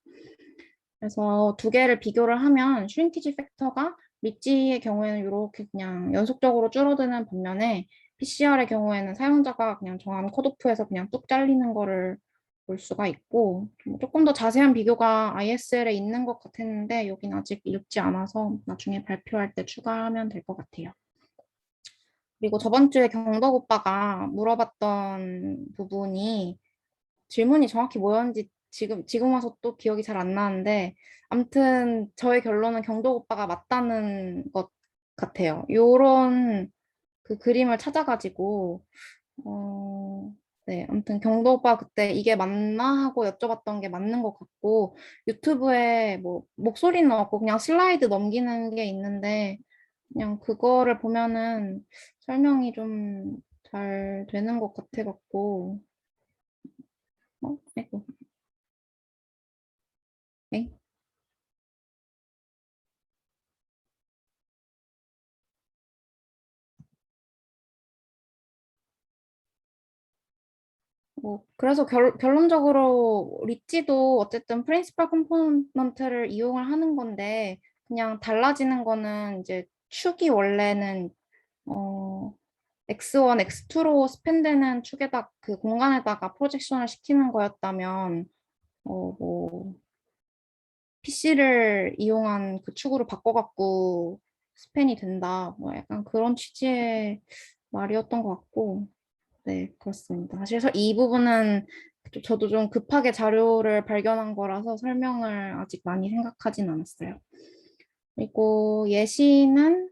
그래서 두 개를 비교를 하면 슈링키지 팩터가 리지의 경우에는 이렇게 그냥 연속적으로 줄어드는 반면에 PCR의 경우에는 사용자가 그냥 정한 컷오프에서 그냥 뚝 잘리는 거를 볼 수가 있고, 조금 더 자세한 비교가 ISL에 있는 것 같았는데 여긴 아직 읽지 않아서 나중에 발표할 때 추가하면 될 것 같아요. 그리고 저번 주에 경덕 오빠가 물어봤던 부분이 질문이 정확히 뭐였는지 지금 와서 또 기억이 잘 안 나는데, 아무튼 저의 결론은 경덕 오빠가 맞다는 것 같아요. 요런 그 그림을 찾아가지고 네, 아무튼 경덕 오빠 그때 이게 맞나 하고 여쭤봤던 게 맞는 것 같고, 유튜브에 뭐 목소리는 없고 그냥 슬라이드 넘기는 게 있는데 그냥 그거를 보면은 설명이 좀 잘 되는 것 같아 갖고 아이고. 네. 뭐 그래서 결론적으로 리찌도 어쨌든 프린시펄 컴포넌트를 이용을 하는 건데, 그냥 달라지는 거는 이제 축이 원래는 어 X1, X2로 스팬되는 축에다 그 공간에다가 프로젝션을 시키는 거였다면 뭐 PC를 이용한 그 축으로 바꿔갖고 스팬이 된다. 뭐 약간 그런 취지의 말이었던 것 같고, 네, 그렇습니다. 사실 이 부분은 저도 좀 급하게 자료를 발견한 거라서 설명을 아직 많이 생각하진 않았어요. 그리고 예시는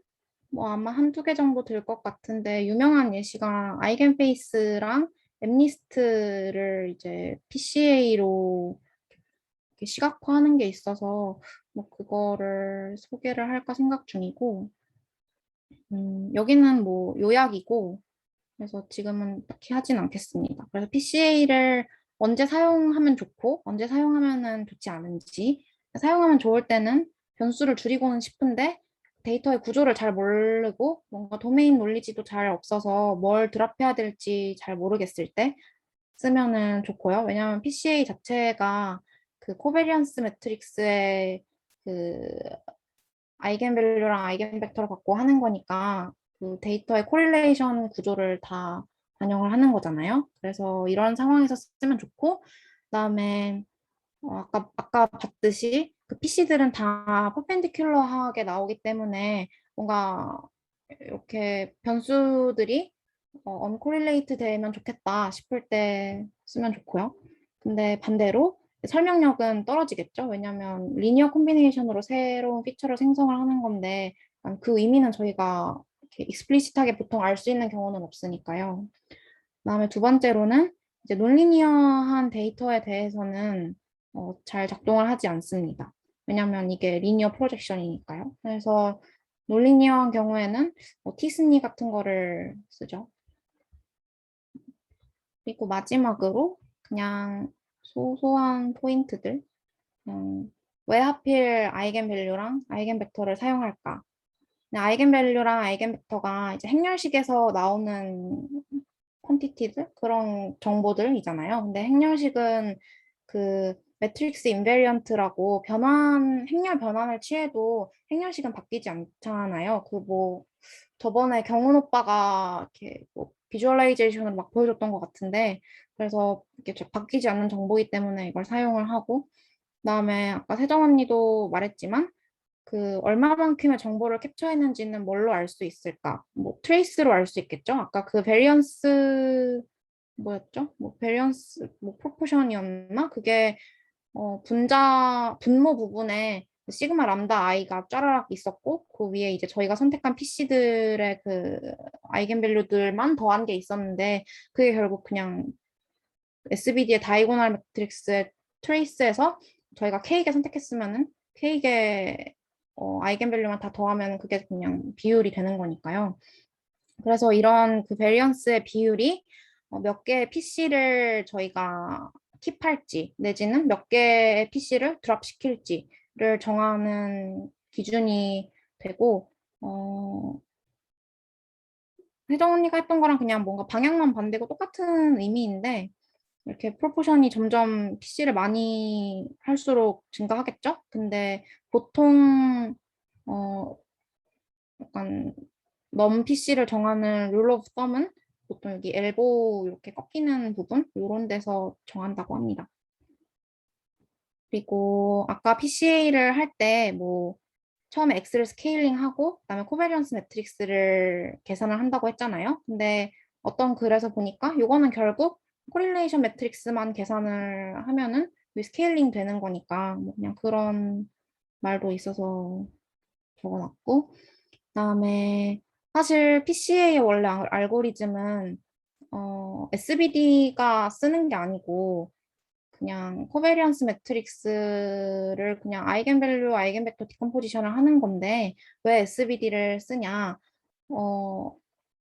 뭐 아마 한두 개 정도 될 것 같은데, 유명한 예시가 아이겐페이스랑 엠니스트를 이제 PCA로 시각화하는 게 있어서 뭐 그거를 소개를 할까 생각 중이고, 여기는 뭐 요약이고 그래서 지금은 딱히 하진 않겠습니다. 그래서 PCA를 언제 사용하면 좋고 언제 사용하면 좋지 않은지, 사용하면 좋을 때는 변수를 줄이고는 싶은데 데이터의 구조를 잘 모르고 뭔가 도메인 논리지도 잘 없어서 뭘 드랍해야 될지 잘 모르겠을 때 쓰면은 좋고요. 왜냐하면 PCA 자체가 그 코베리언스 매트릭스의 그 아이겐밸류랑 아이겐벡터를 갖고 하는 거니까 그 데이터의 코릴레이션 구조를 다 반영을 하는 거잖아요. 그래서 이런 상황에서 쓰면 좋고, 그다음에 아까 봤듯이 그 PC들은 다 퍼펜디큘러하게 나오기 때문에 뭔가 이렇게 변수들이 언코릴레이트 되면 좋겠다 싶을 때 쓰면 좋고요. 근데 반대로 설명력은 떨어지겠죠. 왜냐하면 리니어 콤비네이션으로 새로운 피처를 생성을 하는 건데 그 의미는 저희가 이렇게 익스플리시트하게 보통 알 수 있는 경우는 없으니까요. 그다음에 두 번째로는 이제 논리니어한 데이터에 대해서는 잘 작동을 하지 않습니다. 왜냐하면 이게 리니어 프로젝션이니까요. 그래서 논리니어한 경우에는 티스니 같은 거를 쓰죠. 그리고 마지막으로 그냥 소소한 포인트들, 왜 하필 아이겐밸류랑 아이겐벡터를 사용할까? 아이겐밸류랑 아이겐벡터가 이제 행렬식에서 나오는 퀀티티들 그런 정보들이잖아요. 근데 행렬식은 그 매트릭스 인베리언트라고 행렬 변환을 취해도 행렬식은 바뀌지 않잖아요. 그 뭐 저번에 경훈 오빠가 이렇게 뭐 비주얼라이제이션을 막 보여줬던 것 같은데 그래서 이게 바뀌지 않는 정보이기 때문에 이걸 사용을 하고, 그다음에 아까 세정 언니도 말했지만 그 얼마만큼의 정보를 캡처했는지는 뭘로 알 수 있을까? 뭐 트레이스로 알 수 있겠죠? 아까 그 베리언스 뭐였죠? 뭐 베리언스 뭐 프로포션이었나? 그게 분모 부분에 그 시그마 람다 i가 쫘라락 있었고 그 위에 이제 저희가 선택한 PC들의 그 아이겐밸류들만 더한 게 있었는데 그게 결국 그냥 SBD의 다이고널 매트릭스의 트레이스에서 저희가 K개 선택했으면은 K개 아이겐밸류만 다 더하면 그게 그냥 비율이 되는 거니까요. 그래서 이런 그 베리언스의 비율이 몇 개의 PC를 저희가 킵할지 내지는 몇 개의 PC를 드랍시킬지를 정하는 기준이 되고 혜정 언니가 했던 거랑 그냥 뭔가 방향만 반대고 똑같은 의미인데 이렇게 프로포션이 점점 PC를 많이 할수록 증가하겠죠? 근데 보통 어 약간 넘 PC를 정하는 룰 오브 썸은 보통 여기 엘보 이렇게 꺾이는 부분 이런 데서 정한다고 합니다. 그리고 아까 PCA를 할 때 뭐 처음에 X를 스케일링하고 그다음에 코베리언스 매트릭스를 계산을 한다고 했잖아요. 근데 어떤 글에서 보니까 이거는 결국 코릴레이션 매트릭스만 계산을 하면은 스케일링 되는 거니까 뭐 그냥 그런 말도 있어서 적어놨고 그다음에 사실 PCA의 원래 알고리즘은 SBD가 쓰는 게 아니고 그냥 코베리언스 매트릭스를 그냥 아이겐밸류, 아이겐벡터 디컴포지션을 하는 건데 왜 SBD를 쓰냐?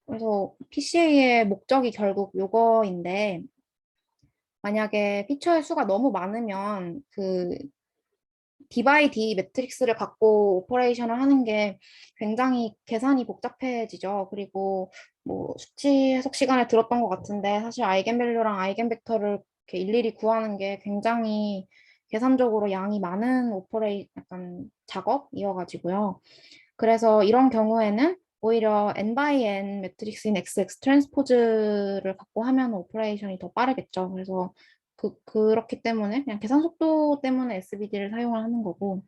그래서 PCA의 목적이 결국 요거인데 만약에 피처의 수가 너무 많으면 그 D by D 매트릭스를 갖고 오퍼레이션을 하는 게 굉장히 계산이 복잡해지죠. 그리고 뭐 수치 해석 시간에 들었던 것 같은데 사실 아이겐밸류랑 아이겐벡터를 이렇게 일일이 구하는 게 굉장히 계산적으로 양이 많은 약간 작업이어가지고요. 그래서 이런 경우에는 오히려 n by n 매트릭스인 XX 트랜스포즈를 갖고 하면 오퍼레이션이 더 빠르겠죠. 그래서 그렇기 때문에 그냥 계산 속도 때문에 SBD를 사용을 하는 거고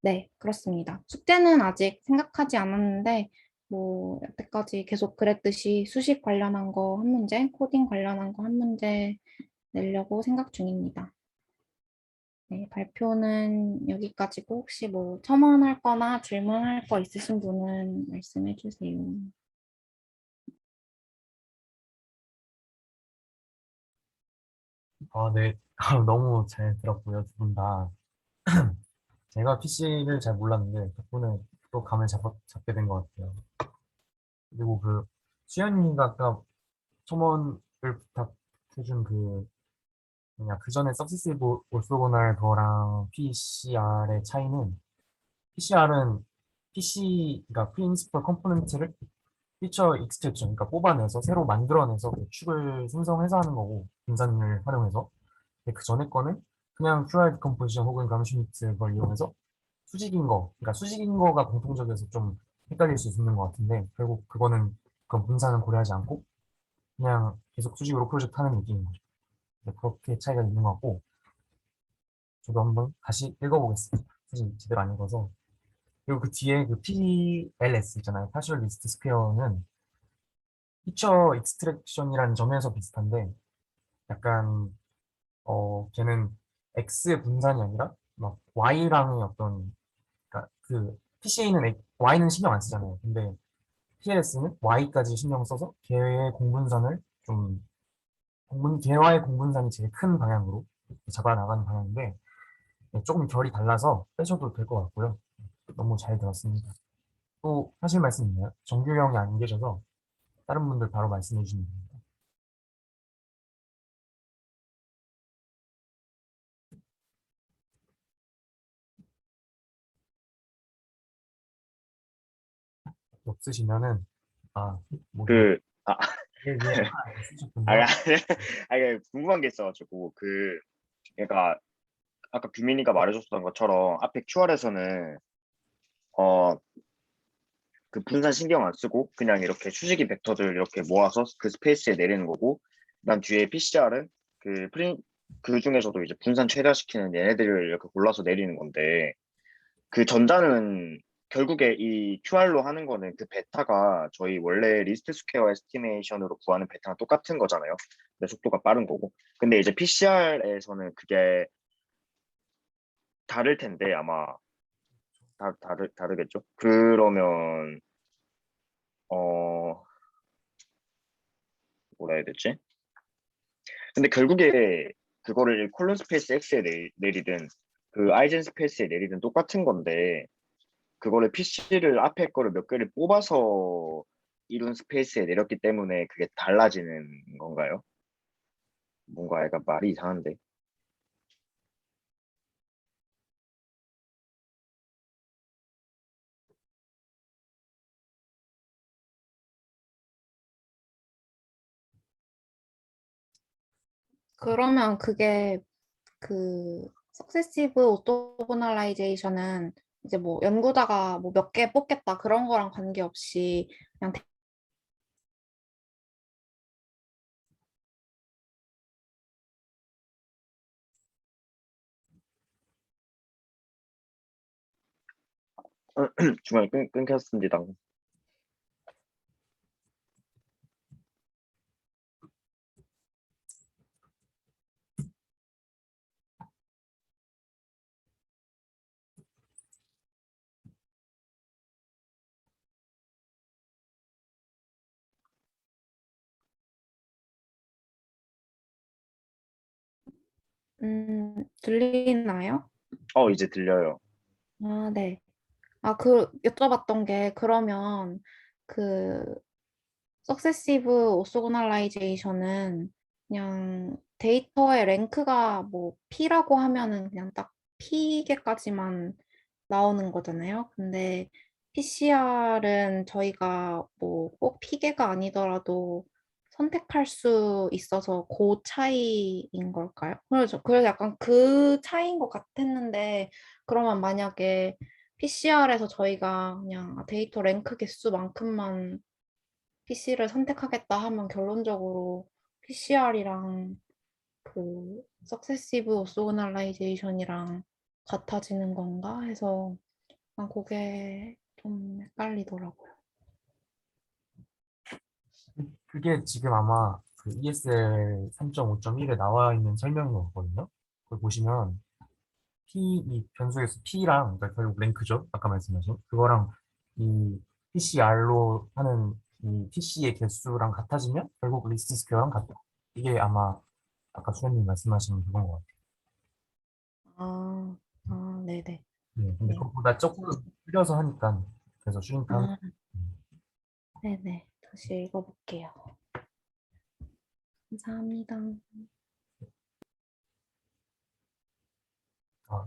네, 그렇습니다. 숙제는 아직 생각하지 않았는데 뭐 여태까지 계속 그랬듯이 수식 관련한 거 한 문제, 코딩 관련한 거 한 문제 내려고 생각 중입니다. 네, 발표는 여기까지고 혹시 뭐 첨언할 거나 질문할 거 있으신 분은 말씀해 주세요. 네. 너무 잘 들었고요, 두 분 다. 제가 PC를 잘 몰랐는데 덕분에 또 감을 잡게 된 것 같아요. 그리고 그 수현이가 아까 첨언을 부탁해준 그 뭐냐 그 전에 석세시브 올소고날 거랑 PCR의 차이는 PCR은 그러니까 프린시플 컴포넌트를 피처 익스트랙션, 그러니까 뽑아내서 새로 만들어내서 그 축을 생성해서 하는 거고 분산을 활용해서. 근데 그 전에 거는 그냥 QR 디컴포지션 혹은 감슈미트 걸 이용해서 수직인 거, 그러니까 수직인 거가 공통적이어서 좀 헷갈릴 수 있는 것 같은데 결국 그건 분산은 고려하지 않고 그냥 계속 수직으로 프로젝트 하는 느낌인 거죠. 네, 그렇게 차이가 있는 것 같고 저도 한번 다시 읽어보겠습니다. 사실 제대로 안 읽어서. 그리고 그 뒤에 그 PLS 있잖아요. 파셜 리스트 스퀘어는 피처 익스트랙션이라는 점에서 비슷한데 약간 걔는 X 분산이 아니라 막 Y랑의 어떤 그러니까 그 PCA는 Y는 신경 안 쓰잖아요. 근데 PLS는 Y까지 신경 써서 걔의 공분산을 좀 걔와의 공분산이 제일 큰 방향으로 잡아 나가는 방향인데 네, 조금 결이 달라서 빼셔도 될 것 같고요. 너무 잘 들었습니다. 또 하실 말씀 있나요? 정규 형이 안 계셔서 다른 분들 바로 말씀해 주시면 됩니다. 없으시면은 뭐죠? 그, 아, 예, 아, 쓰셨군요. 궁금한 게 있어가지고, 그러니까, 아까 규민이가 말해줬던 것처럼, 앞에 QR에서는, 어, 그 분산 신경 안 쓰고 그냥 이렇게 수직이 벡터들 이렇게 모아서 그 스페이스에 내리는 거고, 그다음 뒤에 PCR은 그 중에서도 이제 분산 최대화시키는 얘네들을 이렇게 골라서 내리는 건데, 그 전자는 결국에 이 QR로 하는 거는 그 베타가 저희 원래 리스트 스퀘어 에스티메이션으로 구하는 베타랑 똑같은 거잖아요. 근데 속도가 빠른 거고. 근데 이제 PCR에서는 그게 다를 텐데 아마 다르겠죠. 그러면 어 뭐라 해야 되지? 근데 결국에 그거를 콜론 스페이스 X에 내리든 그 아이젠 스페이스에 내리든 똑같은 건데, 그거를 PC를 앞에 거를 몇 개를 뽑아서 이룬 스페이스에 내렸기 때문에 그게 달라지는 건가요? 뭔가 약간 말이 이상한데. 그러면 그게 그 석세시브 오토고널라이제이션은 이제 뭐 연구자가 뭐 몇 개 뽑겠다 그런 거랑 관계없이 그냥 중간에 끊겼습니다. 들리나요? 이제 들려요. 아, 네. 아, 그 여쭤봤던 게 그러면 그 석세시브 오소고널라이제이션은 그냥 데이터의 랭크가 뭐 P라고 하면은 그냥 딱 P개까지만 나오는 거잖아요. 근데 PCR은 저희가 뭐 꼭 P개가 아니더라도 선택할 수 있어서 그 차이인 걸까요? 그래서 약간 그 차이인 것 같았는데, 그러면 만약에 PCR에서 저희가 그냥 데이터 랭크 개수만큼만 PC를 선택하겠다 하면 결론적으로 PCR이랑 그 석세시브 오소고널라이제이션이랑 같아지는 건가 해서 난 그게 좀 헷갈리더라고요. 그게 지금 아마 그 ESL 3.5.1에 나와 있는 설명인 거거든요. 그걸 보시면 이 변수에서 P랑, 그러니까 결국 랭크죠. 아까 말씀하신. 그거랑 이 PCR로 하는 이 PC의 개수랑 같아지면 결국 리스트 스퀘어랑 같다. 이게 아마 아까 수현님 말씀하신 그건 것 같아요. 아, 아, 네네. 네, 근데 네. 그것보다 조금 줄여서 하니까 그래서 슈링크한. 아, 네네. 다시 읽어볼게요. 감사합니다. 아,